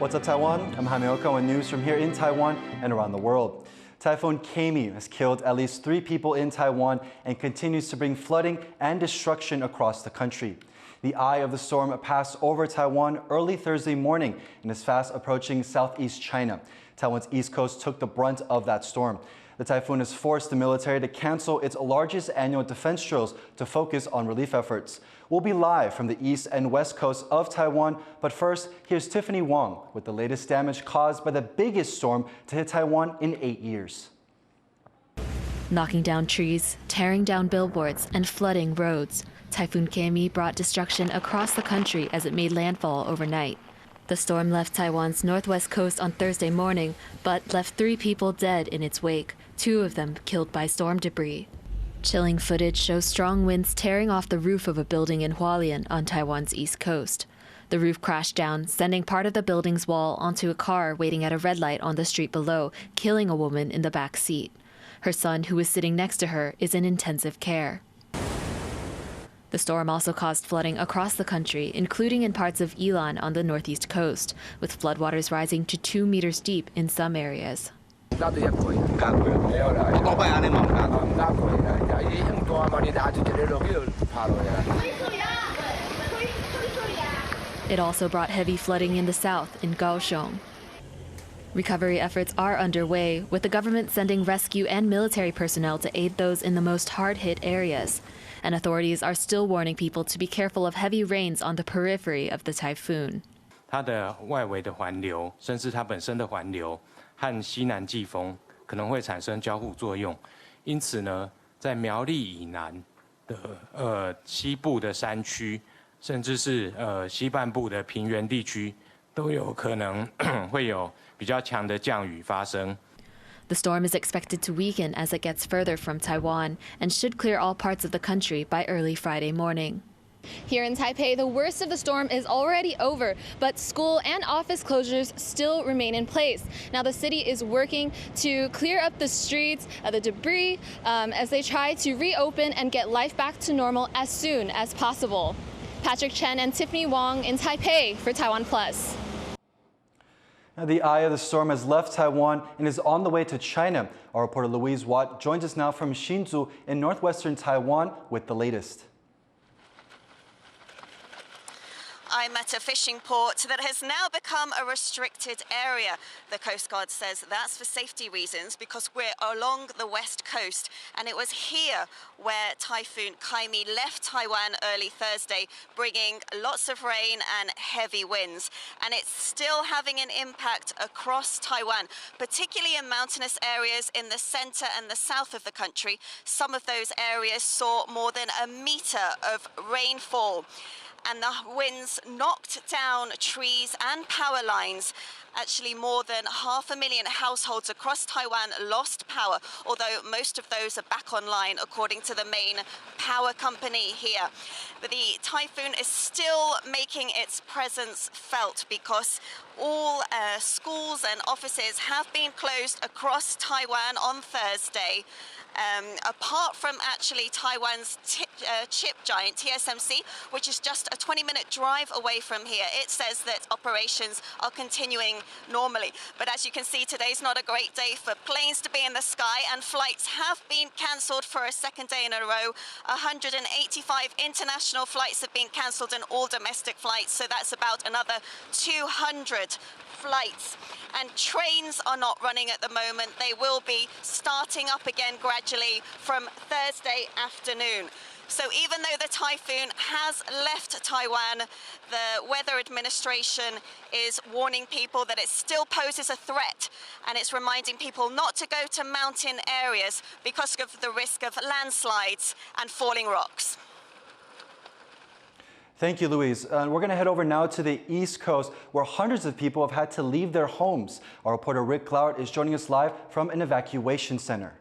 What's up, Taiwan? I'm Jaime Ocon with news from here in Taiwan and around the world. Typhoon Gaemi has killed at least 3 people in Taiwan and continues to bring flooding and destruction across the country. The eye of the storm passed over Taiwan early Thursday morning and is fast approaching southeast China. Taiwan's east coast took the brunt of that storm. The typhoon has forced the military to cancel its largest annual defense drills to focus on relief efforts. We'll be live from the east and west coast of Taiwan, but first, here's Tiffany Wong with the latest damage caused by the biggest storm to hit Taiwan in 8 years. Knocking down trees, tearing down billboards, and flooding roads, Typhoon Gaemi brought destruction across the country as it made landfall overnight. The storm left Taiwan's northwest coast on Thursday morning, but left 3 people dead in its wake, 2 of them killed by storm debris. Chilling footage shows strong winds tearing off the roof of a building in Hualien on Taiwan's east coast. The roof crashed down, sending part of the building's wall onto a car waiting at a red light on the street below, killing a woman in the back seat. Her son, who was sitting next to her, is in intensive care. The storm also caused flooding across the country, including in parts of Ilan on the northeast coast, with floodwaters rising to 2 meters deep in some areas. It also brought heavy flooding in the south in Kaohsiung. Recovery efforts are underway, with the government sending rescue and military personnel to aid those in the most hard-hit areas. And authorities are still warning people to be careful of heavy rains on the periphery of the typhoon. 它的外围的环流，甚至它本身的环流和西南季风可能会产生交互作用，因此呢，在苗栗以南的西部的山区，甚至是西半部的平原地区，都有可能会有比较强的降雨发生。 The storm is expected to weaken as it gets further from Taiwan and should clear all parts of the country by early Friday morning. Here in Taipei, the worst of the storm is already over, but school and office closures still remain in place. Now, the city is working to clear up the streets, the debris, as they try to reopen and get life back to normal as soon as possible. Patrick Chen and Tiffany Wong in Taipei for TaiwanPlus. Now, the eye of the storm has left Taiwan and is on the way to China. Our reporter Louise Watt joins us now from Hsinchu in northwestern Taiwan with the latest. I'm at a fishing port that has now become a restricted area. The Coast Guard says that's for safety reasons because we're along the west coast, and it was here where Typhoon Gaemi left Taiwan early Thursday, bringing lots of rain and heavy winds. And it's still having an impact across Taiwan, particularly in mountainous areas in the center and the south of the country. Some of those areas saw more than a meter of rainfall. And the winds knocked down trees and power lines. Actually, more than 500,000 households across Taiwan lost power, although most of those are back online, according to the main power company here. But the typhoon is still making its presence felt because all schools and offices have been closed across Taiwan on Thursday. Apart from actually Taiwan's chip giant, TSMC, which is just a 20-minute drive away from here. It says that operations are continuing normally. But as you can see, today's not a great day for planes to be in the sky, and flights have been cancelled for a second day in a row. 185 international flights have been cancelled and all domestic flights, so that's about another 200 flights. And trains are not running at the moment. They will be starting up again gradually from Thursday afternoon. So even though the typhoon has left Taiwan, the Weather Administration is warning people that it still poses a threat, and it's reminding people not to go to mountain areas because of the risk of landslides and falling rocks. Thank you, Louise. We're going to head over now to the East Coast, where hundreds of people have had to leave their homes. Our reporter Rick Cloud is joining us live from an evacuation center.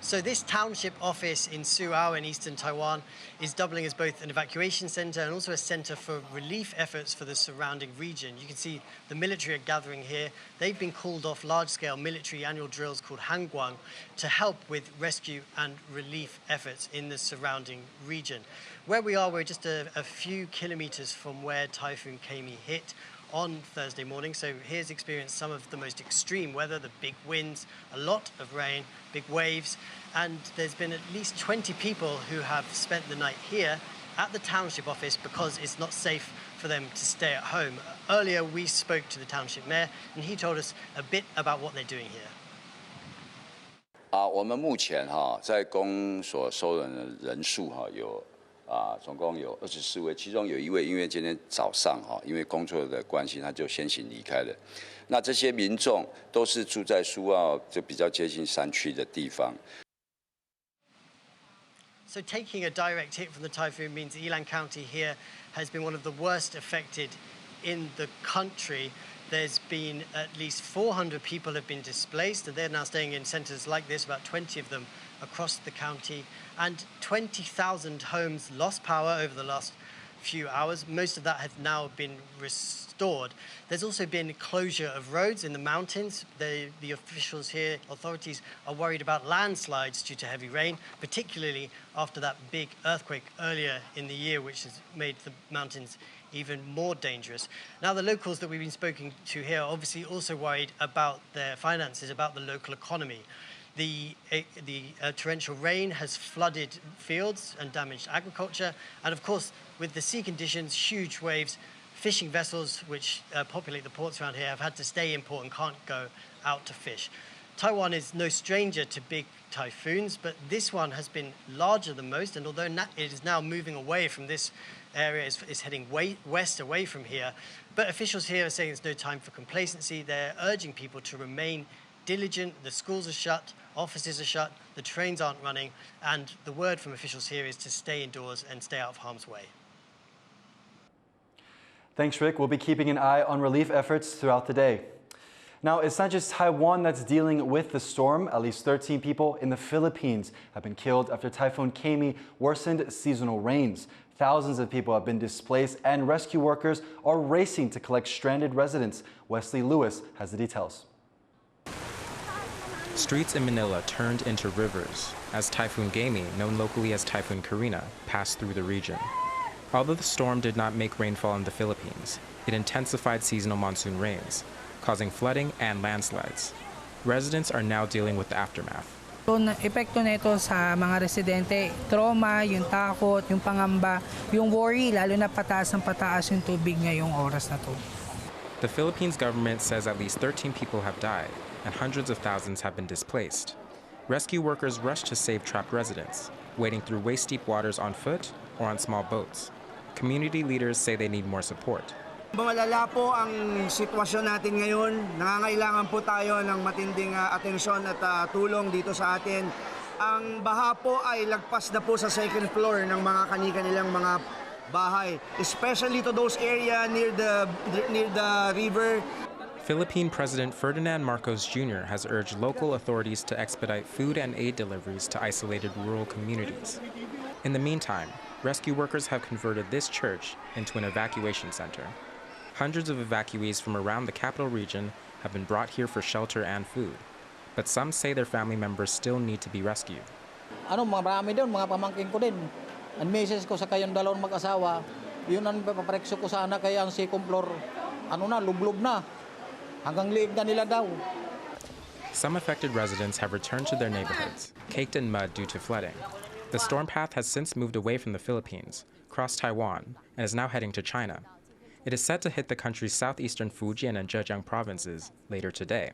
So this township office in Suao in eastern Taiwan is doubling as both an evacuation center and also a center for relief efforts for the surrounding region. You can see the military are gathering here. They've been called off large-scale military annual drills called Hangguang to help with rescue and relief efforts in the surrounding region. Where we are, we're just a few kilometers from where Typhoon Gaemi hit on Thursday morning. So here's experienced some of the most extreme weather, the big winds, a lot of rain, big waves, and there's been at least 20 people who have spent the night here at the township office because it's not safe for them to stay at home. Earlier we spoke to the township mayor and he told us a bit about what they're doing here. 我们目前在公所收容的人数总共有24位，其中有1位因为今天早上因为工作的关系，他就先行离开了。那这些民众都是住在苏澳就比较接近山区的地方。 So taking a direct hit from the typhoon means Ilan County here has been one of the worst affected in the country. There's been at least 400 people have been displaced, and they're now staying in centres like this, about 20 of them across the county. And 20,000 homes lost power over the last few hours. Most of that has now been restored. There's also been closure of roads in the mountains. The officials here, authorities, are worried about landslides due to heavy rain, particularly after that big earthquake earlier in the year, which has made the mountains even more dangerous. Now, the locals that we've been speaking to here are obviously also worried about their finances, about the local economy. The torrential rain has flooded fields and damaged agriculture. And of course, with the sea conditions, huge waves, fishing vessels which populate the ports around here have had to stay in port and can't go out to fish. Taiwan is no stranger to big typhoons, but this one has been larger than most. And although it is now moving away from this area, it's heading west away from here. But officials here are saying it's no time for complacency. They're urging people to remain diligent. The schools are shut, offices are shut, the trains aren't running, and the word from officials here is to stay indoors and stay out of harm's way. Thanks, Rick. We'll be keeping an eye on relief efforts throughout the day. Now, it's not just Taiwan that's dealing with the storm. At least 13 people in the Philippines have been killed after Typhoon Gaemi worsened seasonal rains. Thousands of people have been displaced, and rescue workers are racing to collect stranded residents. Wesley Lewis has the details. Streets in Manila turned into rivers as Typhoon Gaemi, known locally as Typhoon Karina, passed through the region. Although the storm did not make rainfall in the Philippines, it intensified seasonal monsoon rains, causing flooding and landslides. Residents are now dealing with the aftermath. Yung epekto nito sa mga residente, trauma, yung takot, yung pangamba, yung worry, lalo na pataas yung tubig ngayong oras na to. The Philippines government says at least 13 people have died and hundreds of thousands have been displaced. Rescue workers rushed to save trapped residents, wading through waist-deep waters on foot or on small boats. Community leaders say they need more support. Malala po ang sitwasyon natin ngayon. Nangangailangan po tayo ng matinding atensyon at tulong dito sa atin. Ang baha po ay lagpas na po sa second floor ng mga kani-kanilang mga bahay, especially to those area near the river. Philippine President Ferdinand Marcos Jr. has urged local authorities to expedite food and aid deliveries to isolated rural communities. In the meantime, rescue workers have converted this church into an evacuation center. Hundreds of evacuees from around the capital region have been brought here for shelter and food, but some say their family members still need to be rescued. Marami doon, mga pamangkin ko din. Ang message ko sa kayong dalawang mag-asawa, yun ang paparekso ko sana kaya ang second floor, lublob na. Hanggang liig na nila daw. Some affected residents have returned to their neighborhoods, caked in mud due to flooding. The storm path has since moved away from the Philippines, crossed Taiwan, and is now heading to China. It is set to hit the country's southeastern Fujian and Zhejiang provinces later today,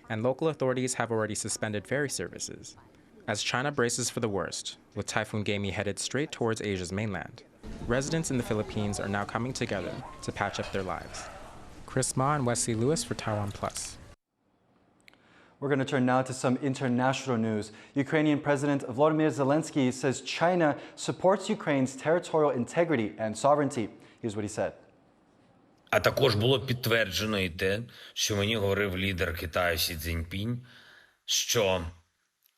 and local authorities have already suspended ferry services. As China braces for the worst, with Typhoon Gaemi headed straight towards Asia's mainland, residents in the Philippines are now coming together to patch up their lives. Chris Ma and Wesley Lewis for TaiwanPlus. We're going to turn now to some international news. Ukrainian President Volodymyr Zelensky says China supports Ukraine's territorial integrity and sovereignty. Here's what he said. А також було підтверджено і те, що мені говорив лідер Китаю Сі Цзіньпінь, що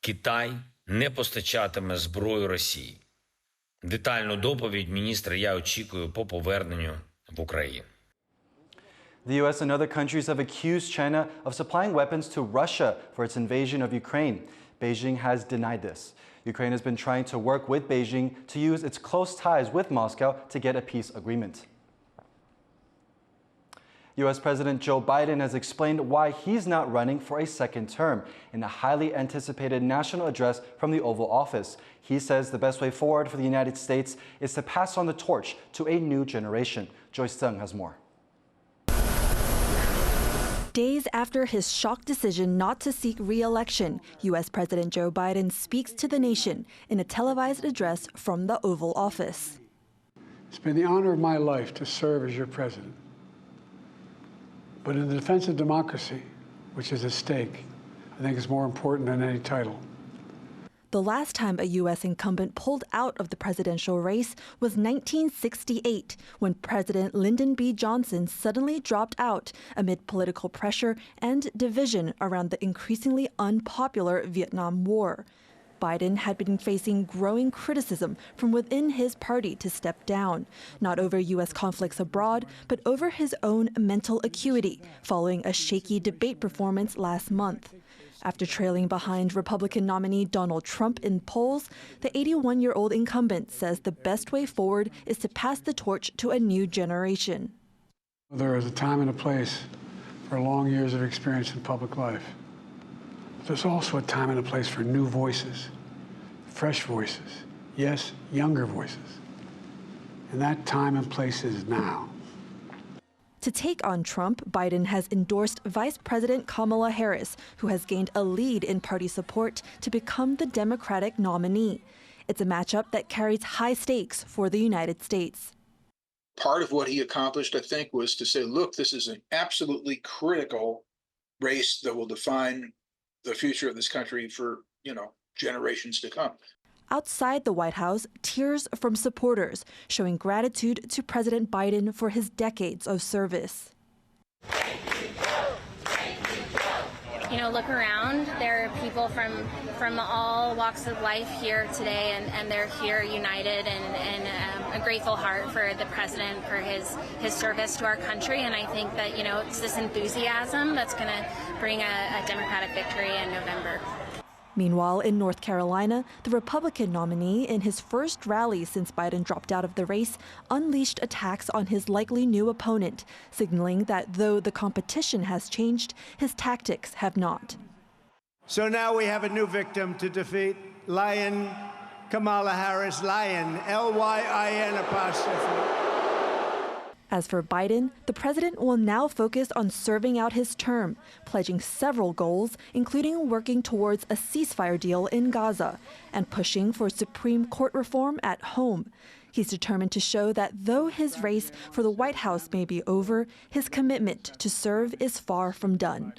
Китай не постачатиме зброю Росії. Детальну доповідь міністра я очікую по поверненню в Україну. The U.S. and other countries have accused China of supplying weapons to Russia for its invasion of Ukraine. Beijing has denied this. Ukraine has been trying to work with Beijing to use its close ties with Moscow to get a peace agreement. U.S. President Joe Biden has explained why he's not running for a second term in a highly anticipated national address from the Oval Office. He says the best way forward for the United States is to pass on the torch to a new generation. Joyce Tseng has more. Days after his shock decision not to seek re-election, U.S. President Joe Biden speaks to the nation in a televised address from the Oval Office. It's been the honor of my life to serve as your president. But in the defense of democracy, which is at stake, I think it's more important than any title. The last time a U.S. incumbent pulled out of the presidential race was 1968, when President Lyndon B. Johnson suddenly dropped out amid political pressure and division around the increasingly unpopular Vietnam War. Biden had been facing growing criticism from within his party to step down, not over U.S. conflicts abroad, but over his own mental acuity, following a shaky debate performance last month. After trailing behind Republican nominee Donald Trump in polls, the 81-year-old incumbent says the best way forward is to pass the torch to a new generation. There is a time and a place for long years of experience in public life. But there's also a time and a place for new voices, fresh voices, yes, younger voices. And that time and place is now. To take on Trump, Biden has endorsed Vice President Kamala Harris, who has gained a lead in party support to become the Democratic nominee. It's a matchup that carries high stakes for the United States. Part of what he accomplished, I think, was to say, look, this is an absolutely critical race that will define the future of this country for, generations to come. Outside the White House, tears from supporters showing gratitude to President Biden for his decades of service. Look around. There are people from all walks of life here today, and they're here united and a grateful heart for the president for his service to our country. And I think that, it's this enthusiasm that's going to bring a Democratic victory in November. Meanwhile, in North Carolina, the Republican nominee, in his first rally since Biden dropped out of the race, unleashed attacks on his likely new opponent, signaling that though the competition has changed, his tactics have not. So now we have a new victim to defeat, Lion Kamala Harris, Lion, L-Y-I-N apostrophe. As for Biden, the president will now focus on serving out his term, pledging several goals, including working towards a ceasefire deal in Gaza and pushing for Supreme Court reform at home. He's determined to show that though his race for the White House may be over, his commitment to serve is far from done.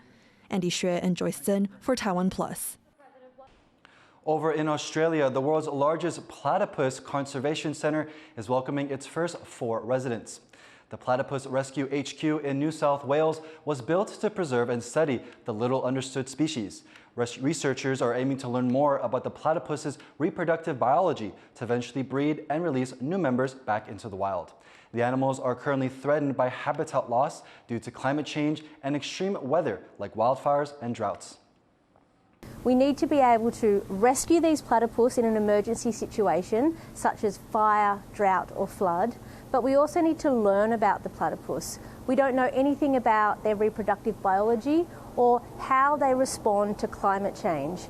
Andy Xue and Joyce Tseng for TaiwanPlus. Over in Australia, the world's largest platypus conservation center is welcoming its first 4 residents. The Platypus Rescue HQ in New South Wales was built to preserve and study the little understood species. Researchers are aiming to learn more about the platypus's reproductive biology to eventually breed and release new members back into the wild. The animals are currently threatened by habitat loss due to climate change and extreme weather like wildfires and droughts. We need to be able to rescue these platypus in an emergency situation, such as fire, drought or flood, but we also need to learn about the platypus. We don't know anything about their reproductive biology or how they respond to climate change.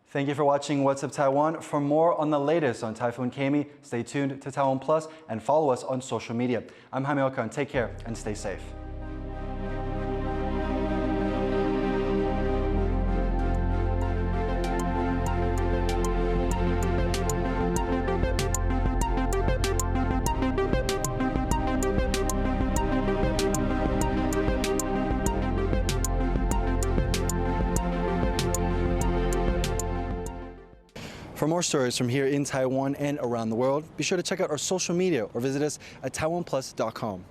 Thank you for watching What's Up Taiwan. For more on the latest on Typhoon Gaemi, stay tuned to TaiwanPlus and follow us on social media. I'm Jaime Ocon. Take care and stay safe. For more stories from here in Taiwan and around the world, be sure to check out our social media or visit us at TaiwanPlus.com.